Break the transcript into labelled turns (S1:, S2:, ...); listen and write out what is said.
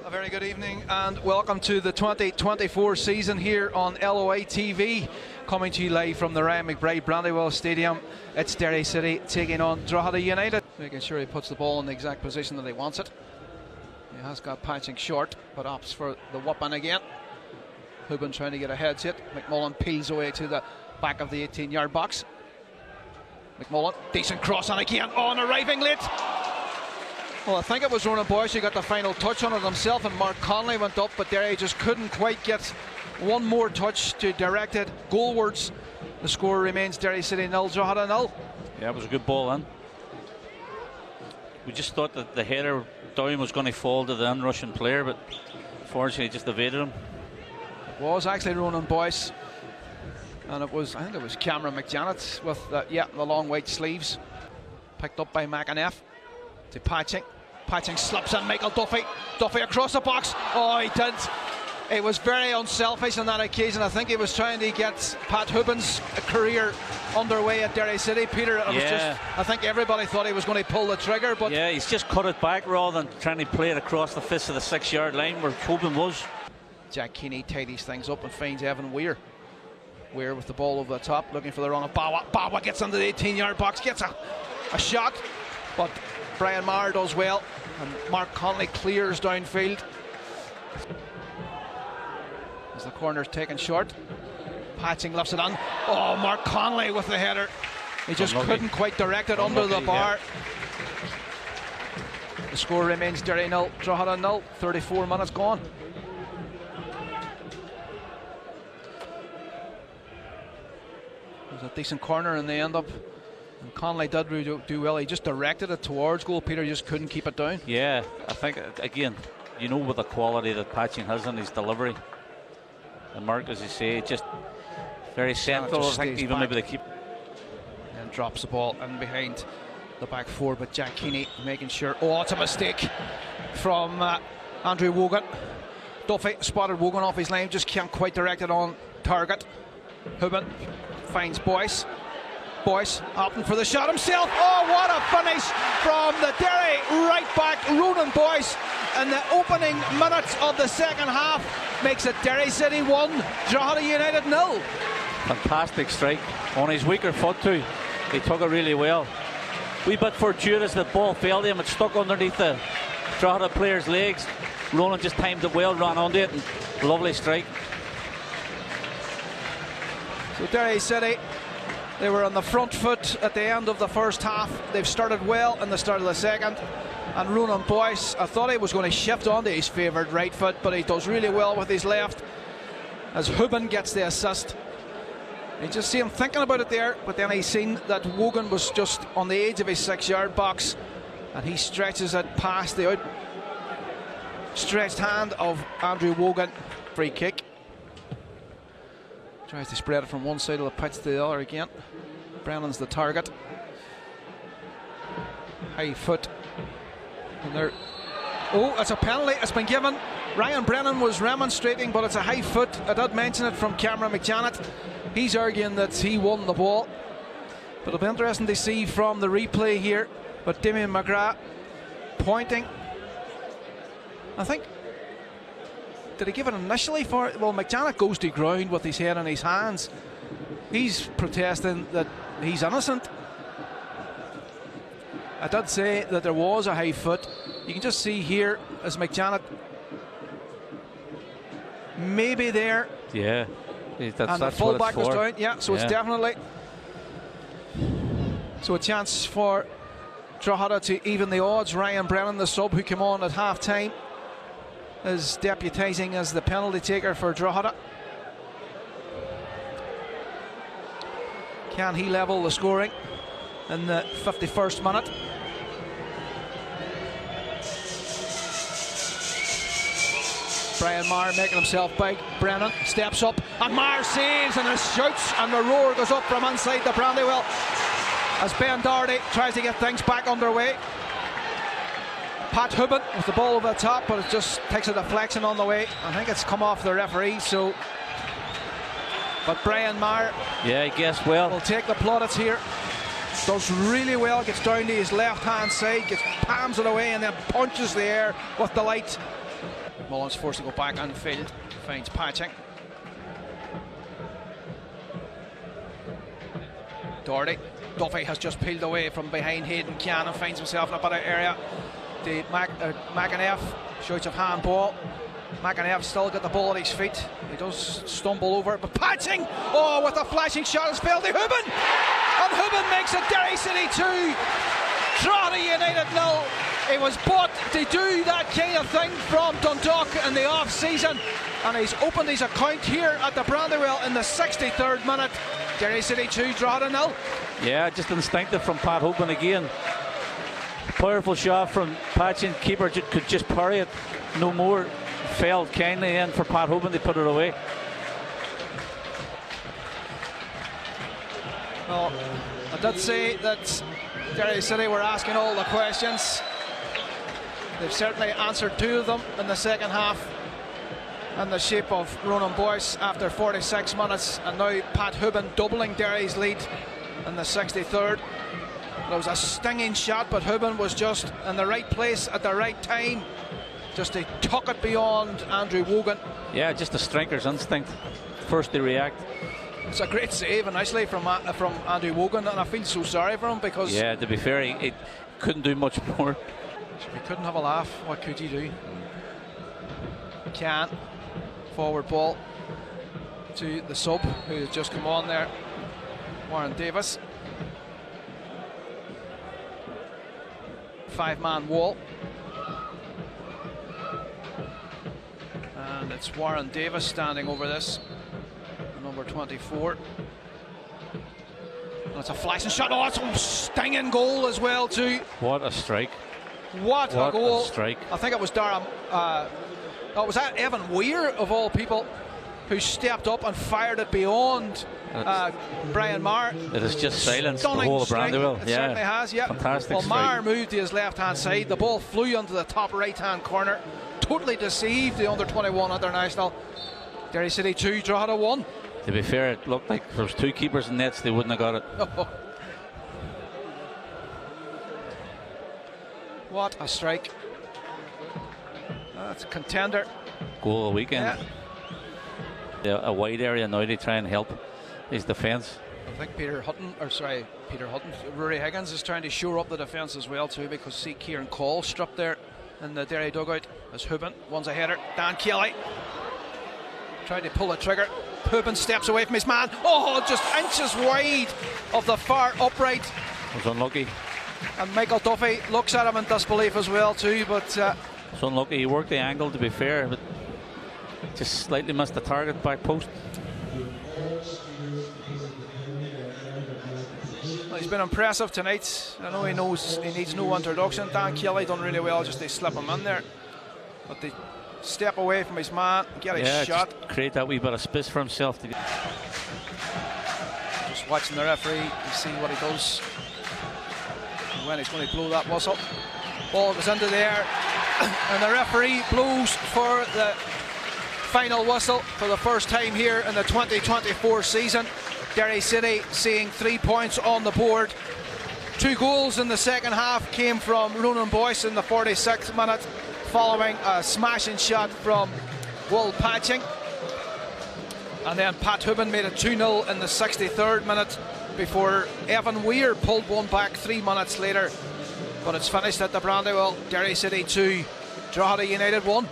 S1: A very good evening and welcome to the 2024 season here on LOI TV, coming to you live from the Ryan McBride Brandywell Stadium. It's Derry City taking on Drogheda United, making sure he puts the ball in the exact position that he wants it. He has got patching short but opts for the whoop-in again. Hoban trying to get a heads hit. McMullen peels away to the back of the 18-yard box. McMullen, decent cross on again, on arriving late. Well, I think it was Ronan Boyce who got the final touch on it himself, and Mark Connolly went up, but Derry just couldn't quite get one more touch to direct it goalwards. The score remains Derry City 0, Drogheda 0.
S2: Yeah, it was a good ball in. We just thought that the header down was going to fall to the in-rushing player, but fortunately just evaded him.
S1: It was actually Ronan Boyce, and I think it was Cameron McJanet with the long white sleeves, picked up by McAneff. To Patching slips in Michael Duffy across the box. Oh, he did. It was very unselfish on that occasion. I think he was trying to get Pat Hoban's career underway at Derry City, Peter. It was just, I think everybody thought he was going to pull the trigger, but
S2: yeah, he's just cut it back rather than trying to play it across the fist of the 6-yard line where Hoban was.
S1: Jack Keeney tidies things up and finds Evan Weir. Weir with the ball over the top, looking for the run of Bawa. Bawa gets into the 18-yard box, gets a shot, but Brian Maher does well, and Mark Connolly clears downfield. As the corner's taken short, Patching lifts it on. Oh, Mark Connolly with the header. He just couldn't quite direct it under the bar. The score remains Derry 0, Drogheda 0, 34 minutes gone. It was a decent corner and they end up. And Connolly did do well. He just directed it towards goal. Peter just couldn't keep it down.
S2: Yeah, I think, again, you know, with the quality that Patching has in his delivery. And Mark, as you say, just very central. I think even maybe they keep.
S1: And drops the ball in behind the back four, but Jack Keeney making sure. Oh, it's a mistake from Andrew Wogan. Duffy spotted Wogan off his line, just can't quite direct it on target. Hoban finds Boyce. Boyce opting for the shot himself. Oh, what a finish from the Derry right back, Ronan Boyce, in the opening minutes of the second half. Makes it Derry City 1, Drogheda United 0.
S2: Fantastic strike on his weaker foot too. He took it really well. Wee bit fortuitous, the ball fell to him. It stuck underneath the Drogheda player's legs. Ronan just timed it well, ran onto it, and lovely strike.
S1: So Derry City, they were on the front foot at the end of the first half. They've started well in the start of the second. And Ronan Boyce, I thought he was going to shift onto his favoured right foot, but he does really well with his left as Hoban gets the assist. You just see him thinking about it there, but then he's seen that Wogan was just on the edge of his 6-yard box, and he stretches it past the outstretched hand of Andrew Wogan. Free kick. Tries to spread it from one side of the pitch to the other again. Brennan's the target. High foot. And there. Oh, it's a penalty. It's been given. Ryan Brennan was remonstrating, but it's a high foot. I did mention it from Cameron McJanet. He's arguing that he won the ball. But it'll be interesting to see from the replay here. But Damien McGrath pointing. I think. Did he give it initially for it? Well, McJanet goes to ground with his head in his hands. He's protesting that he's innocent. I did say that there was a high foot. You can just see here as McJanet maybe there.
S2: Yeah.
S1: And the fullback was down. Yeah, so it's definitely. So a chance for Drogheda to even the odds. Ryan Brennan, the sub who came on at half time, is deputising as the penalty taker for Drogheda. Can he level the scoring in the 51st minute? Brian Maher making himself big. Brennan steps up and Maher saves and shouts, and the roar goes up from inside the Brandywell as Ben Doherty tries to get things back underway. Pat Hoban with the ball over the top, but it just takes a deflection on the way. I think it's come off the referee, so. But Brian Maher,
S2: yeah, I guess well,
S1: will take the plaudits here. Does really well, gets down to his left hand side, palms it away and then punches the air with delight. Mullins forced to go back on field, finds Patching. Doherty. Duffy has just peeled away from behind Hayden Cann and finds himself in a better area. The McAneff shoots of handball. McAneff still got the ball at his feet. He does stumble over it, but Patching, oh, with a flashing shot, is felled to Hoban, and Hoban makes it Derry City 2, Drogheda United 0. He was bought to do that kind of thing from Dundalk in the off-season, and he's opened his account here at the Brandywell in the 63rd minute. Derry City 2, Drogheda 0.
S2: Yeah, just instinctive from Pat Hoban again. Powerful shot from Patching. Keeper could just parry it, no more. Fell kindly in for Pat Hoban to put it away.
S1: Well, I did say that Derry City were asking all the questions. They've certainly answered 2 of them in the second half, in the shape of Ronan Boyce after 46 minutes, and now Pat Hoban doubling Derry's lead in the 63rd. It was a stinging shot, but Hoban was just in the right place at the right time, just to tuck it beyond Andrew Wogan.
S2: Yeah, just a striker's instinct. First to react.
S1: It's a great save initially from Andrew Wogan, and I feel so sorry for him because...
S2: Yeah, to be fair, he couldn't do much more.
S1: If you couldn't have a laugh, what could you do? Can't. Forward ball to the sub, who has just come on there, Warren Davis. 5-man wall. And it's Warren Davis standing over this, number 24. And it's a flashing shot. Oh, it's a stinging goal as well too.
S2: What a strike.
S1: What a goal.
S2: A strike.
S1: I think it was was that Evan Weir of all people who stepped up and fired it beyond Brian Maher.
S2: It has just silenced the whole of Brandywell.
S1: It certainly has, yeah.
S2: Fantastic
S1: well,
S2: strike.
S1: Maher moved to his left-hand side. The ball flew onto the top right-hand corner. Totally deceived the under-21 international. Derry City 2, Drogheda 1.
S2: To be fair, it looked like if there was 2 keepers in nets, they wouldn't have got it.
S1: Oh. What a strike. That's a contender.
S2: Goal of the weekend.
S1: Yeah.
S2: A wide area now to try and help his defence.
S1: I think Rory Higgins is trying to shore up the defence as well too, because see Kieran Call stripped there in the Derry dugout as Hoban. One's a header. Dan Kelly trying to pull the trigger. Hoban steps away from his man. Oh, just inches wide of the far upright.
S2: Was unlucky.
S1: And Michael Duffy looks at him in disbelief as well too, but
S2: it's unlucky. He worked the angle, to be fair, but just slightly missed the target, back post.
S1: Well, he's been impressive tonight. I know he knows he needs no introduction. Dan Kelly done really well just to slip him in there, but they step away from his man, get a shot,
S2: just create that wee bit of space for himself to get.
S1: Just watching the referee to see what he does and when he's going to blow that whistle. Ball goes into there and the referee blows for the final whistle for the first time here in the 2024 season. Derry City seeing 3 points on the board. 2 goals in the second half came from Ronan Boyce in the 46th minute, following a smashing shot from Will Patching. And then Pat Hoban made it 2-0 in the 63rd minute before Evan Weir pulled one back 3 minutes later. But it's finished at the Brandywell. Derry City 2, Drogheda United 1.